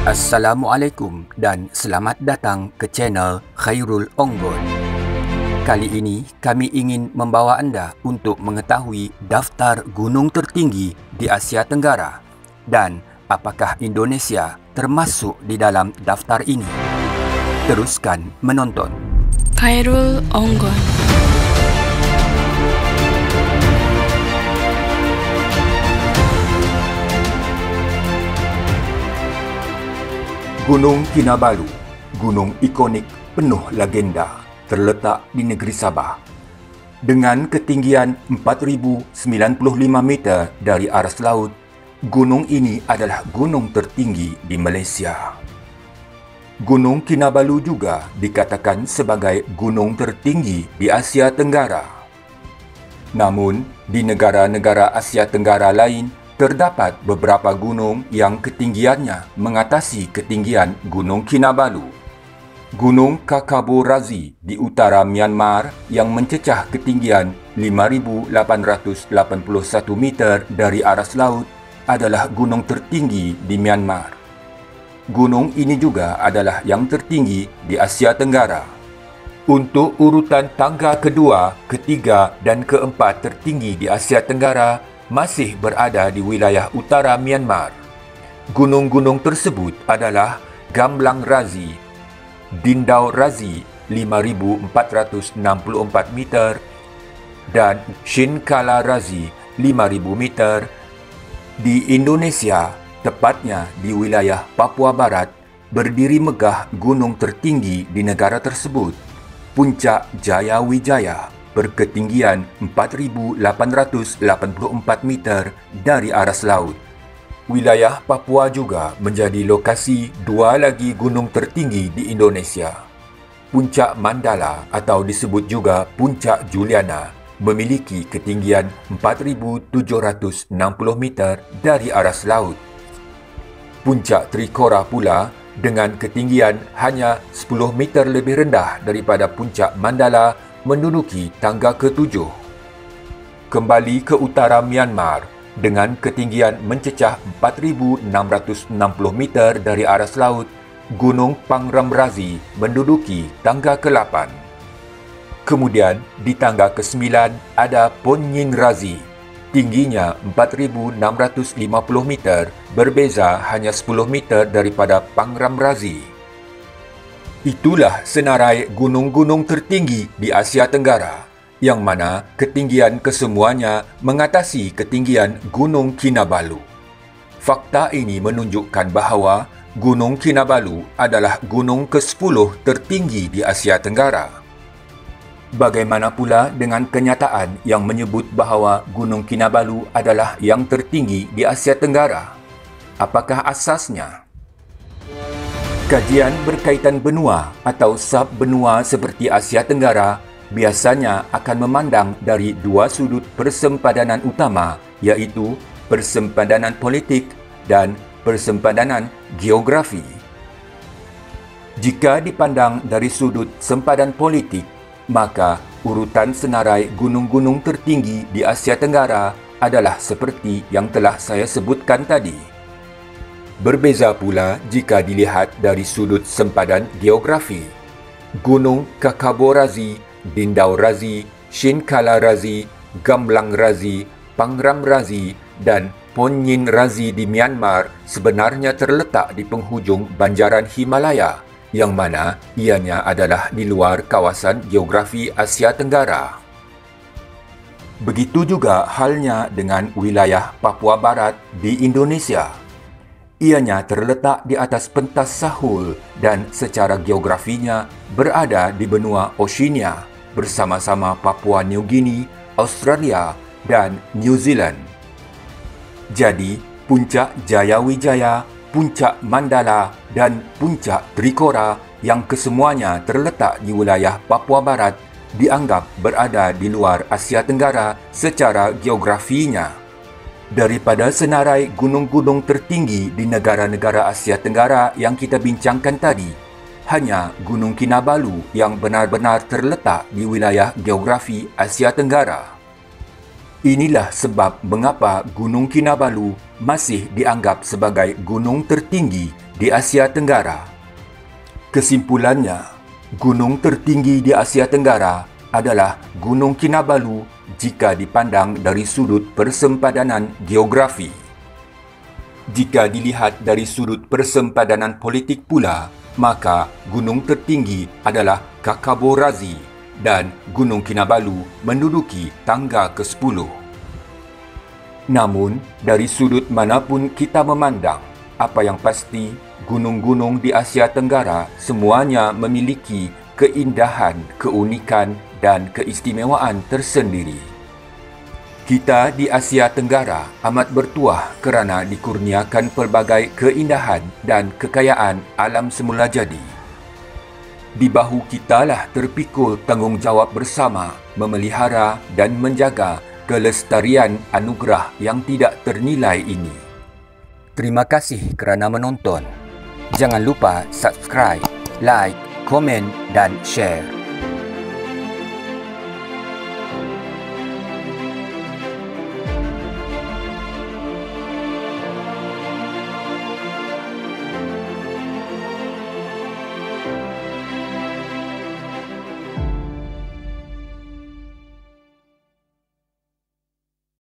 Assalamualaikum dan selamat datang ke channel Khairul Onggon. Kali ini kami ingin membawa anda untuk mengetahui daftar gunung tertinggi di Asia Tenggara dan apakah Indonesia termasuk di dalam daftar ini. Teruskan menonton. Khairul Onggon. Gunung Kinabalu, gunung ikonik penuh legenda, terletak di negeri Sabah. Dengan ketinggian 4.095 meter dari aras laut, gunung ini adalah gunung tertinggi di Malaysia. Gunung Kinabalu juga dikatakan sebagai gunung tertinggi di Asia Tenggara. Namun, di negara-negara Asia Tenggara lain, terdapat beberapa gunung yang ketinggiannya mengatasi ketinggian Gunung Kinabalu. Gunung Kakabu Razi di utara Myanmar yang mencecah ketinggian 5.881 meter dari aras laut adalah gunung tertinggi di Myanmar. Gunung ini juga adalah yang tertinggi di Asia Tenggara. Untuk urutan tangga kedua, ketiga dan keempat tertinggi di Asia Tenggara masih berada di wilayah utara Myanmar. Gunung-gunung tersebut adalah Gamblang Razi, Dindau Razi 5.464 meter dan Shinkala Razi 5.000 meter. Di Indonesia, tepatnya di wilayah Papua Barat, berdiri megah gunung tertinggi di negara tersebut, Puncak Jayawijaya, berketinggian 4.884 meter dari aras laut. Wilayah Papua juga menjadi lokasi dua lagi gunung tertinggi di Indonesia. Puncak Mandala atau disebut juga Puncak Juliana memiliki ketinggian 4.760 meter dari aras laut. Puncak Trikora pula dengan ketinggian hanya 10 meter lebih rendah daripada Puncak Mandala menduduki tangga ke-7. Kembali ke utara Myanmar, dengan ketinggian mencecah 4.660 meter dari aras laut, Gunung Pangram Razi menduduki tangga ke-8. Kemudian, di tangga ke-9 ada Pon Nyin Razi. Tingginya 4.650 meter, berbeza hanya 10 meter daripada Pangram Razi. Itulah senarai gunung-gunung tertinggi di Asia Tenggara, yang mana ketinggian kesemuanya mengatasi ketinggian Gunung Kinabalu. Fakta ini menunjukkan bahawa Gunung Kinabalu adalah gunung ke-10 tertinggi di Asia Tenggara. Bagaimana pula dengan kenyataan yang menyebut bahawa Gunung Kinabalu adalah yang tertinggi di Asia Tenggara? Apakah asasnya? Kajian berkaitan benua atau sub-benua seperti Asia Tenggara biasanya akan memandang dari dua sudut persempadanan utama, iaitu persempadanan politik dan persempadanan geografi. Jika dipandang dari sudut sempadan politik, maka urutan senarai gunung-gunung tertinggi di Asia Tenggara adalah seperti yang telah saya sebutkan tadi. Berbeza pula jika dilihat dari sudut sempadan geografi. Gunung Kakabu Razi, Dindau Razi, Shinkala Razi, Gamblang Razi, Pangram Razi dan Pon Nyin Razi di Myanmar sebenarnya terletak di penghujung banjaran Himalaya, yang mana ianya adalah di luar kawasan geografi Asia Tenggara. Begitu juga halnya dengan wilayah Papua Barat di Indonesia. Ianya terletak di atas pentas Sahul dan secara geografinya berada di benua Oceania bersama-sama Papua New Guinea, Australia dan New Zealand. Jadi, Puncak Jayawijaya, Puncak Mandala dan Puncak Trikora yang kesemuanya terletak di wilayah Papua Barat dianggap berada di luar Asia Tenggara secara geografinya. Daripada senarai gunung-gunung tertinggi di negara-negara Asia Tenggara yang kita bincangkan tadi, hanya Gunung Kinabalu yang benar-benar terletak di wilayah geografi Asia Tenggara. Inilah sebab mengapa Gunung Kinabalu masih dianggap sebagai gunung tertinggi di Asia Tenggara. Kesimpulannya, gunung tertinggi di Asia Tenggara adalah Gunung Kinabalu jika dipandang dari sudut persempadanan geografi. Jika dilihat dari sudut persempadanan politik pula, maka gunung tertinggi adalah Kakaborazi dan Gunung Kinabalu menduduki tangga ke-10. Namun, dari sudut manapun kita memandang, apa yang pasti, gunung-gunung di Asia Tenggara semuanya memiliki keindahan, keunikan dan keistimewaan tersendiri. Kita di Asia Tenggara amat bertuah kerana dikurniakan pelbagai keindahan dan kekayaan alam semula jadi. Di bahu kitalah terpikul tanggungjawab bersama memelihara dan menjaga kelestarian anugerah yang tidak ternilai ini. Terima kasih kerana menonton. Jangan lupa subscribe, like, komen dan share.